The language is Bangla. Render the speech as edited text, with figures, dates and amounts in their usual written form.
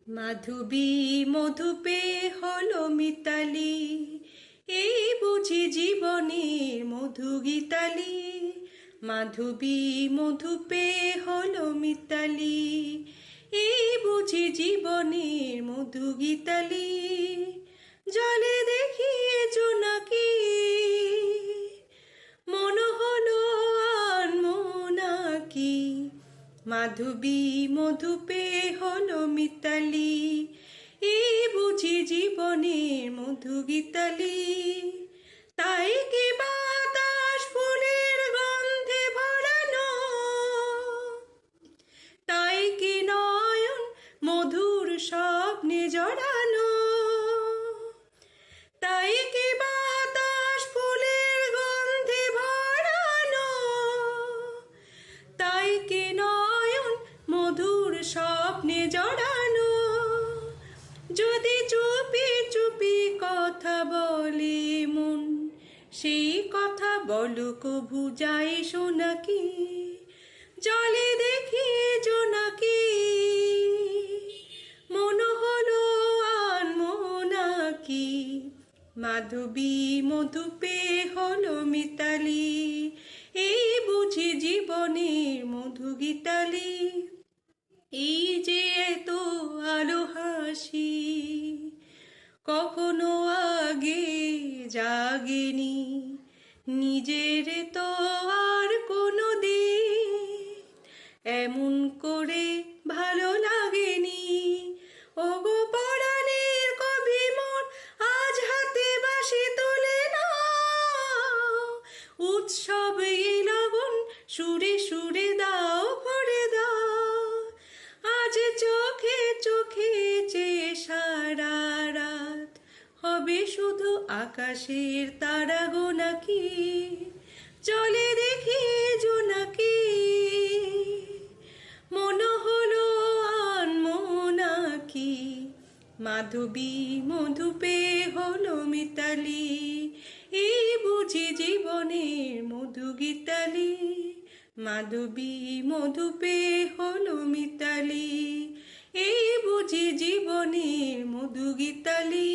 মাধবী মধু পেয়ে হলো মিতালি, এই বুঝি জীবনের মধু গীতালি। মাধবী মধু পেয়ে হলো মিতালি, এই বুঝি জীবনের মধু গীতালি। জলে দেখিয়ে জোনাকি, মন হলো আনমোনাকি। মাধবী মধু পেয়ে হলো মিতালি, এই বুঝি জীবনের মধু গীতালি। তাই কি বাতাস ফুলের গন্ধে ভরানো, তাই কি নয়ন মধুর স্বপ্নে জড়ানো, তাই কি বাতাস ফুলের গন্ধে ভরানো, তাই কি নয়ন মধুর স্বপ্নে জড়ানো। যদি চুপি চুপি কথা বলে মন, সেই কথা বলো কভু যায় শোনাকি। জলে দেখিয়ে জোনাকি, মন হলো আনমোনাকি। মাধবী মধু পেয়ে হলো মিতালি, এই বুঝি জীবনের মধু গীতালি। এই যে এত আলো হাসি কখনো আগে জাগেনি, নিজের তো আর কোনো দিন এমন করে ভালো লাগেনি। ওগো পরাণের কবি মন, আজ হাতে বাঁশি তুলে নাও, উৎসব এই লগন সুরে সুরে দাও ভরে দাও। আজ চোখে চোখে চেয়ে সারা রাত হবে শুধু আকাশের তারা গোনাকি। চলে দেখি জোনাকি, মন হলো আনমোনাকি। মাধবী মধু পেয়ে হলো মিতালি, এই বুঝি জীবনের মধু গীতালি। মাধবী মধু পেয়ে হলো মিতালি, এই বুঝি জীবনের মধু গীতালি।